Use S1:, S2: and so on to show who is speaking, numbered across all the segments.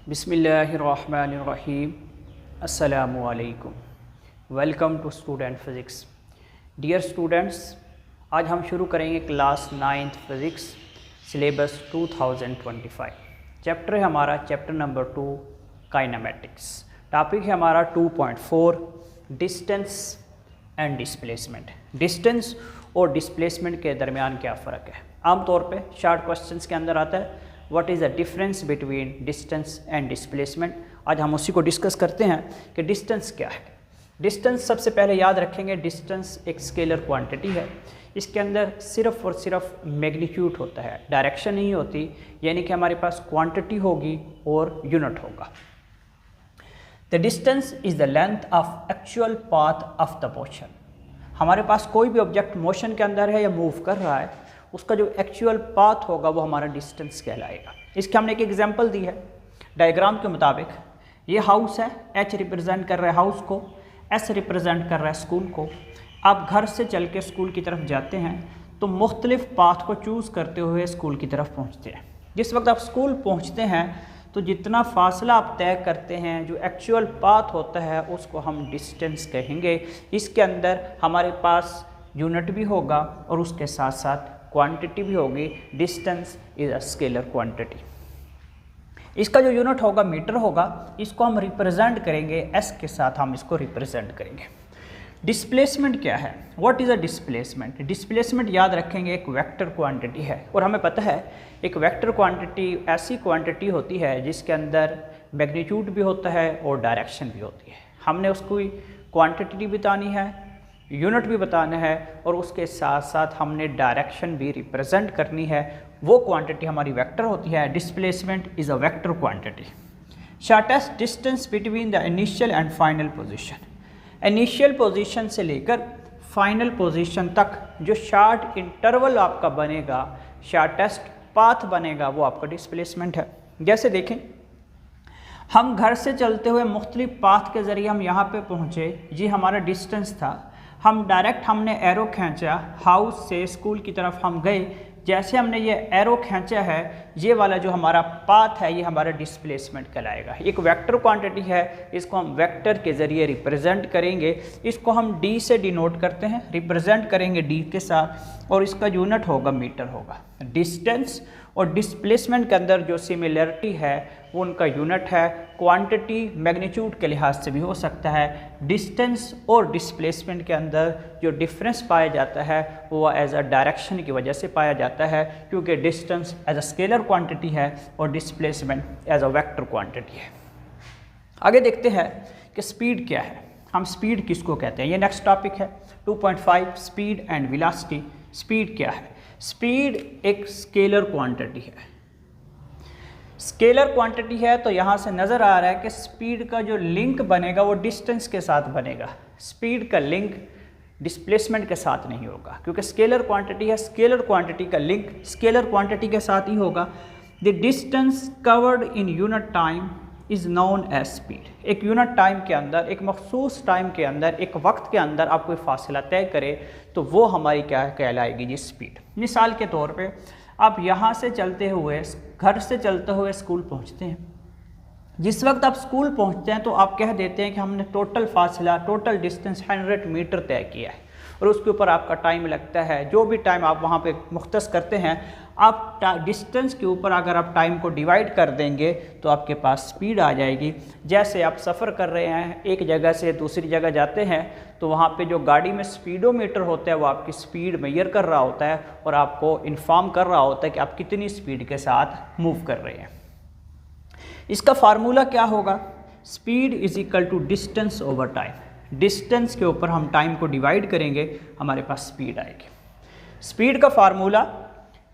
S1: बिस्मिल्लाहिर्रहमानिर्रहीम। अस्सलामुअलैकुम। Welcome to student physics. Dear students, आज हम शुरू करेंगे class 9th physics syllabus 2025। Chapter है हमारा चैप्टर नंबर 2 काइनेमेटिक्स। टॉपिक है हमारा 2.4 डिस्टेंस एंड डिस्प्लेसमेंट। डिस्टेंस और डिस्प्लेसमेंट के दरमियान क्या फ़र्क है। आमतौर पे शॉर्ट क्वेश्चंस के अंदर आता है what is the difference between distance and displacement. आज हम उसी को डिस्कस करते हैं कि डिस्टेंस क्या है। डिस्टेंस सबसे पहले याद रखेंगे, डिस्टेंस एक स्केलर क्वांटिटी है। इसके अंदर सिर्फ और सिर्फ मैग्नीट्यूड होता है, डायरेक्शन नहीं होती। यानी कि हमारे पास क्वांटिटी होगी और यूनिट होगा। The distance is the length of actual path of the motion. हमारे पास कोई भी ऑब्जेक्ट मोशन के अंदर है या मूव कर रहा है, उसका जो एक्चुअल पाथ होगा वो हमारा डिस्टेंस कहलाएगा। इसके हमने एक एग्जांपल दी है डायग्राम के मुताबिक। ये हाउस है, एच रिप्रेजेंट कर रहा है हाउस को, एस रिप्रेजेंट कर रहा है स्कूल को। आप घर से चल के स्कूल की तरफ जाते हैं तो मुख्तलिफ पाथ को चूज़ करते हुए स्कूल की तरफ पहुँचते हैं। जिस वक्त आप स्कूल पहुँचते हैं तो जितना फासला आप तय करते हैं, जो एक्चुअल पाथ होता है, उसको हम डिस्टेंस कहेंगे। इसके अंदर हमारे पास यूनिट भी होगा और उसके साथ साथ क्वांटिटी भी होगी। Distance is a scalar quantity. इसका जो यूनिट होगा मीटर होगा। इसको हम रिप्रेजेंट करेंगे एस के साथ, हम इसको रिप्रेजेंट करेंगे। डिस्प्लेसमेंट क्या है, what is a displacement. Displacement याद रखेंगे एक वेक्टर क्वांटिटी है और हमें पता है एक वेक्टर क्वांटिटी ऐसी क्वांटिटी होती है जिसके अंदर मैग्नीट्यूड भी होता है और डायरेक्शन भी होती है। हमने उसको क्वांटिटी भी बतानी है, यूनिट भी बताना है और उसके साथ साथ हमने डायरेक्शन भी रिप्रेजेंट करनी है। वो क्वांटिटी हमारी वेक्टर होती है। Displacement is a vector quantity. Shortest distance between the initial and final position. Initial position से लेकर फाइनल पोजीशन तक जो शॉर्ट इंटरवल आपका बनेगा, शॉर्टेस्ट पाथ बनेगा, वो आपका डिस्प्लेसमेंट है। जैसे देखें, हम घर से चलते हुए मुख्तलिफ पाथ के ज़रिए हम यहाँ पे पहुँचे, ये हमारा डिस्टेंस था। हम डायरेक्ट हमने एरो खींचा, हाउस से स्कूल की तरफ हम गए। जैसे हमने ये एरो खींचा है, ये वाला जो हमारा पाथ है, ये हमारा डिस्प्लेसमेंट कहलाएगा। एक वेक्टर क्वांटिटी है, इसको हम वेक्टर के ज़रिए रिप्रेजेंट करेंगे। इसको हम डी से डिनोट करते हैं, रिप्रेजेंट करेंगे डी के साथ, और इसका यूनिट होगा मीटर होगा। डिस्टेंस और डिस्प्लेसमेंट के अंदर जो सिमिलरिटी है वो उनका यूनिट है। क्वांटिटी मैग्नीट्यूड के लिहाज से भी हो सकता है। डिस्टेंस और डिस्प्लेसमेंट के अंदर जो डिफरेंस पाया जाता है वो एज अ डायरेक्शन की वजह से पाया जाता है, क्योंकि distance as a scalar quantity है और displacement as a vector quantity है। आगे देखते हैं कि स्पीड क्या है। हम स्पीड किसको कहते हैं, ये नेक्स्ट टॉपिक है 2.5 स्पीड एंड वेलोसिटी। स्पीड क्या है। स्पीड एक स्केलर क्वांटिटी है। स्केलर क्वांटिटी है तो यहाँ से नज़र आ रहा है कि स्पीड का जो लिंक बनेगा वो डिस्टेंस के साथ बनेगा। स्पीड का लिंक डिस्प्लेसमेंट के साथ नहीं होगा, क्योंकि स्केलर क्वांटिटी है। स्केलर क्वांटिटी का लिंक स्केलर क्वांटिटी के साथ ही होगा। The distance covered in unit time is known as speed. एक यूनिट टाइम के अंदर, एक मखसूस टाइम के अंदर, एक वक्त के अंदर आप कोई फासला तय करें तो वो हमारी क्या कहलाएगी जी, स्पीड। मिसाल के तौर पे आप यहाँ से चलते हुए, घर से चलते हुए स्कूल पहुँचते हैं। जिस वक्त आप स्कूल पहुँचते हैं तो आप कह देते हैं कि हमने टोटल फासला, टोटल डिस्टेंस 100 मीटर तय किया है और उसके ऊपर आपका टाइम लगता है। जो भी टाइम आप वहाँ पे मुख्तस करते हैं, आप डिस्टेंस के ऊपर अगर आप टाइम को डिवाइड कर देंगे तो आपके पास स्पीड आ जाएगी। जैसे आप सफ़र कर रहे हैं, एक जगह से दूसरी जगह जाते हैं तो वहाँ पे जो गाड़ी में स्पीडोमीटर होता है वो आपकी स्पीड मेजर कर रहा होता है और आपको इन्फॉर्म कर रहा होता है कि आप कितनी स्पीड के साथ मूव कर रहे हैं। इसका फार्मूला क्या होगा, speed is equal to distance over time. Distance के ऊपर हम टाइम को डिवाइड करेंगे, हमारे पास स्पीड आएगी। स्पीड का formula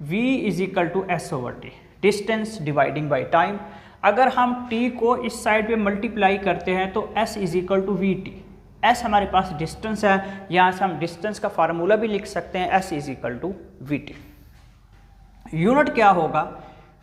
S1: v is equal to s over t, distance dividing by time. अगर हम t को इस साइड पे मल्टीप्लाई करते हैं तो s is equal to v t. s हमारे पास डिस्टेंस है, यहाँ से हम डिस्टेंस का फार्मूला भी लिख सकते हैं, s is equal to v t. Unit क्या होगा,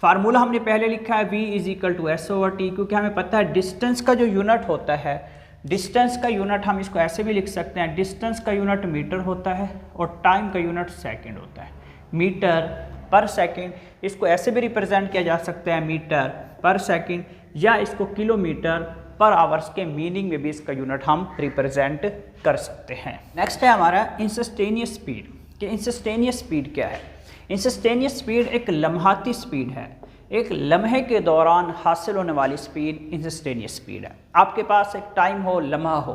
S1: फार्मूला हमने पहले लिखा है v is equal to s over t, क्योंकि हमें पता है डिस्टेंस का जो यूनिट होता है, डिस्टेंस का यूनिट हम इसको ऐसे भी लिख सकते हैं, डिस्टेंस का यूनिट मीटर होता है और टाइम का यूनिट सेकंड होता है। मीटर पर सेकंड, इसको ऐसे भी रिप्रेजेंट किया जा सकता है मीटर पर सेकंड, या इसको किलोमीटर पर आवर्स के मीनिंग में भी इसका यूनिट हम रिप्रेजेंट कर सकते हैं। नेक्स्ट है हमारा इंस्टेंटेनियस स्पीड। कि इंस्टेंटेनियस स्पीड क्या है? इंस्टेंटेनियस स्पीड एक लम्हाती स्पीड है, एक लम्हे के दौरान हासिल होने वाली स्पीड इंस्टेंटेनियस स्पीड है। आपके पास एक टाइम हो, लम्हा हो,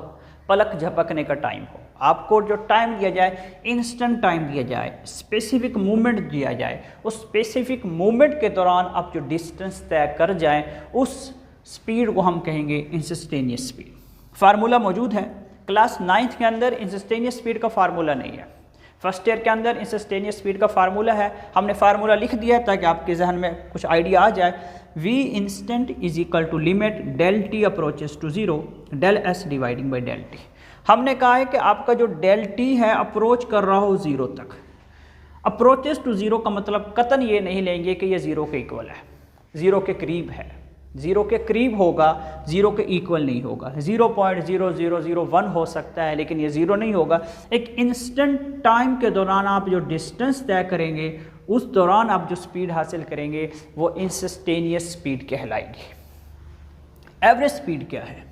S1: पलक झपकने का टाइम हो, आपको जो टाइम दिया जाए इंस्टेंट टाइम दिया जाए, स्पेसिफिक मूवमेंट दिया जाए, उस स्पेसिफिक मूवमेंट के दौरान आप जो डिस्टेंस तय कर जाएं उस स्पीड को हम कहेंगे इंस्टेंटेनियस स्पीड। फार्मूला मौजूद है, क्लास 9th के अंदर इंस्टेंटेनियस स्पीड का फार्मूला नहीं है, फर्स्ट ईयर के अंदर इंस्टेंटेनियस स्पीड का फार्मूला है। हमने फार्मूला लिख दिया ताकि आपके जहन में कुछ आइडिया आ जाए। v instant is equal to limit del t approaches to 0 del s dividing by del t. हमने कहा है कि आपका जो डेल टी है अप्रोच कर रहा हो 0 तक। अप्रोचेस टू 0 का मतलब कतन ये नहीं लेंगे कि ये 0 के इक्वल है, 0 के करीब है, 0 के करीब होगा, 0 के इक्वल नहीं होगा। 0.0001 हो सकता है लेकिन ये 0 नहीं होगा। एक इंस्टेंट टाइम के दौरान आप जो डिस्टेंस तय करेंगे उस दौरान आप जो स्पीड हासिल करेंगे वो इंस्टेंटेनियस स्पीड कहलाएगी। एवरेज स्पीड क्या है?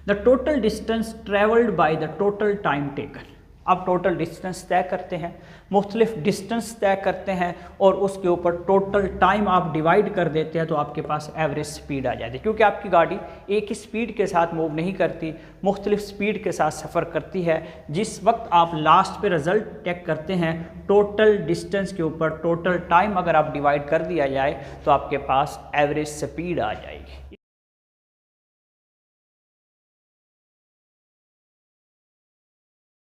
S1: The total distance travelled by the total time taken. आप टोटल डिस्टेंस तय करते हैं, मुख्तलिफ डिस्टेंस तय करते हैं और उसके ऊपर टोटल टाइम आप डिवाइड कर देते हैं तो आपके पास एवरेज स्पीड आ जाती है। क्योंकि आपकी गाड़ी एक ही स्पीड के साथ मूव नहीं करती, मुख्तलिफ स्पीड के साथ सफ़र करती है। जिस वक्त आप लास्ट पे रिज़ल्ट चेक करते हैं टोटल डिस्टेंस के ऊपर टोटल टाइम अगर आप डिवाइड कर दिया जाए तो आपके पास एवरेज स्पीड आ जाएगी।